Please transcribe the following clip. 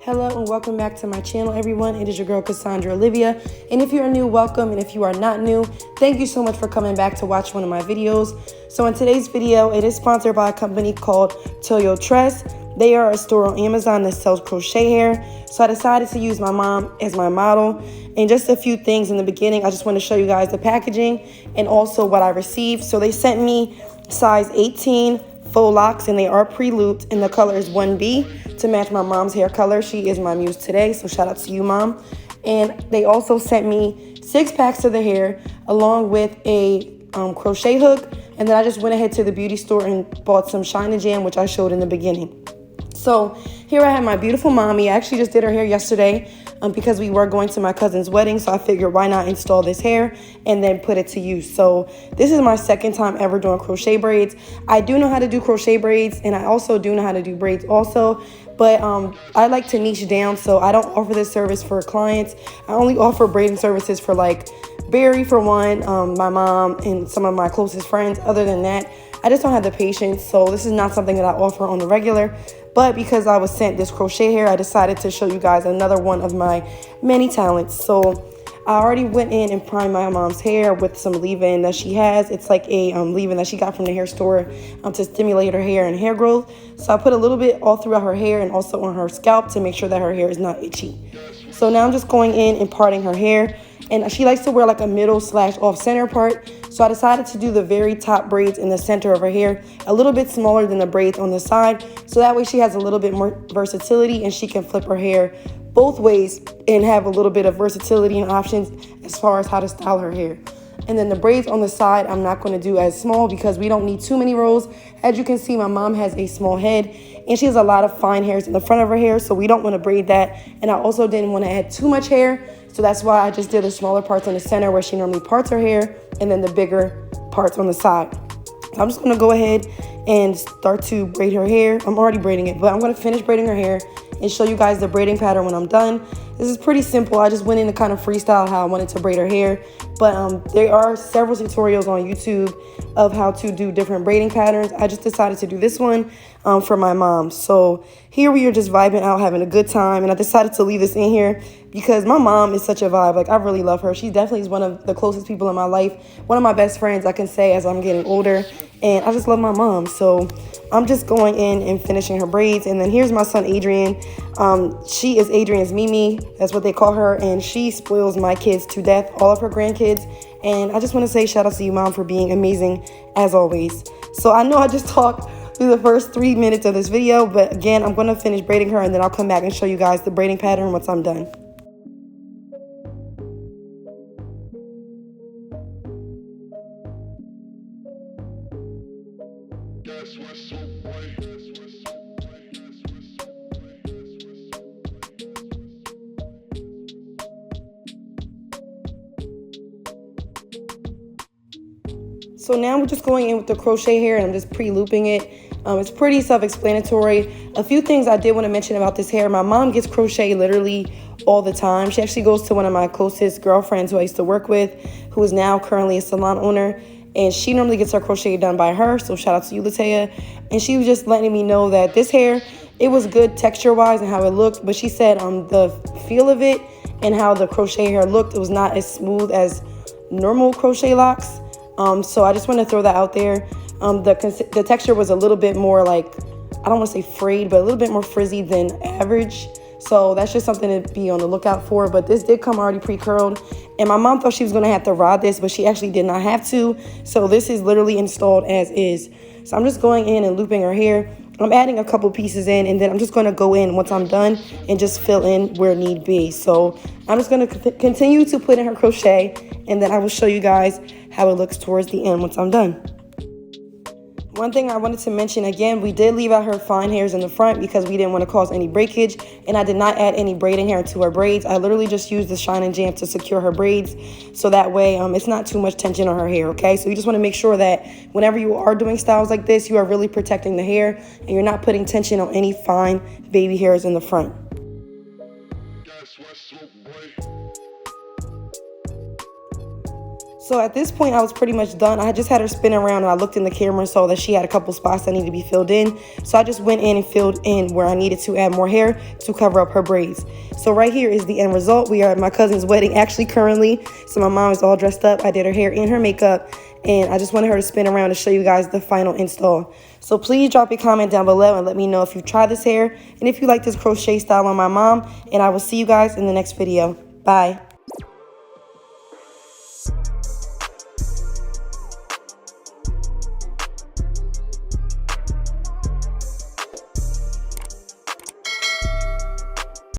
Hello and welcome back to my channel, everyone. It is your girl Cassandra Olivia, and if you are new, welcome, and if you are not new, thank you so much for coming back to watch one of my videos. So in today's video, it is sponsored by a company called Toyotress. They are a store on Amazon that sells crochet hair. So I decided to use my mom as my model. And just a few things in the beginning, I just want to show you guys the packaging and also what I received. So they sent me size 18 faux locks, and they are pre-looped, and the color is 1B to match my mom's hair color. She is my muse today, so shout out to you, Mom. And they also sent me 6 packs of the hair along with a crochet hook. And then I just went ahead to the beauty store and bought some Shine and Jam, which I showed in the beginning. So here I have my beautiful mommy. I actually just did her hair yesterday because we were going to my cousin's wedding. So I figured why not install this hair and then put it to use. So this is my second time ever doing crochet braids. I do know how to do crochet braids, and I also do know how to do braids also. But I like to niche down, so I don't offer this service for clients. I only offer braiding services for like Barry for one, my mom, and some of my closest friends. Other than that, I just don't have the patience. So this is not something that I offer on the regular. But because I was sent this crochet hair, I decided to show you guys another one of my many talents. So I already went in and primed my mom's hair with some leave-in that she has. It's like a leave-in that she got from the hair store to stimulate her hair and hair growth. So I put a little bit all throughout her hair and also on her scalp to make sure that her hair is not itchy. So now I'm just going in and parting her hair. And she likes to wear like a middle/off-center part. So I decided to do the very top braids in the center of her hair, a little bit smaller than the braids on the side. So that way she has a little bit more versatility and she can flip her hair both ways and have a little bit of versatility and options as far as how to style her hair. And then the braids on the side, I'm not going to do as small because we don't need too many rows. As you can see, my mom has a small head and she has a lot of fine hairs in the front of her hair, so we don't want to braid that. And I also didn't want to add too much hair, so that's why I just did the smaller parts on the center where she normally parts her hair, and then the bigger parts on the side. I'm just going to go ahead and start to braid her hair. I'm already braiding it, but I'm going to finish braiding her hair and show you guys the braiding pattern when I'm done. This is pretty simple. I just went in to kind of freestyle how I wanted to braid her hair. But there are several tutorials on YouTube of how to do different braiding patterns. I just decided to do this one for my mom. So here we are just vibing out, having a good time. And I decided to leave this in here because my mom is such a vibe. Like, I really love her. She definitely is one of the closest people in my life. One of my best friends, I can say, as I'm getting older. And I just love my mom. So I'm just going in and finishing her braids. And then here's my son, Adrian. She is Adrian's Mimi. That's what they call her. And she spoils my kids to death, all of her grandkids. And I just want to say shout out to you, Mom, for being amazing as always. So I know I just talked through the first 3 minutes of this video. But again, I'm going to finish braiding her and then I'll come back and show you guys the braiding pattern once I'm done. So now we're just going in with the crochet hair and I'm just pre-looping it. It's pretty self-explanatory. A few things I did want to mention about this hair. My mom gets crochet literally all the time. She actually goes to one of my closest girlfriends who I used to work with, who is now currently a salon owner. And she normally gets her crochet done by her. So shout out to you, Latea. And she was just letting me know that this hair, it was good texture-wise and how it looked. But she said the feel of it and how the crochet hair looked, it was not as smooth as normal crochet locks. So I just want to throw that out there. The texture was a little bit more like, I don't want to say frayed, but a little bit more frizzy than average. So that's just something to be on the lookout for. But this did come already pre-curled. And my mom thought she was going to have to rod this, but she actually did not have to. So this is literally installed as is. So I'm just going in and looping her hair. I'm adding a couple pieces in, and then I'm just going to go in once I'm done and just fill in where need be. So I'm just going to continue to put in her crochet, and then I will show you guys how it looks towards the end once I'm done. One thing I wanted to mention again, we did leave out her fine hairs in the front because we didn't want to cause any breakage, and I did not add any braiding hair to her braids. I literally just used the Shine and Jam to secure her braids, so that way it's not too much tension on her hair, okay? So you just want to make sure that whenever you are doing styles like this, you are really protecting the hair and you're not putting tension on any fine baby hairs in the front. So at this point, I was pretty much done. I just had her spin around and I looked in the camera and saw that she had a couple spots that needed to be filled in. So I just went in and filled in where I needed to add more hair to cover up her braids. So right here is the end result. We are at my cousin's wedding actually currently. So my mom is all dressed up. I did her hair and her makeup. And I just wanted her to spin around to show you guys the final install. So please drop a comment down below and let me know if you've tried this hair and if you like this crochet style on my mom. And I will see you guys in the next video. Bye.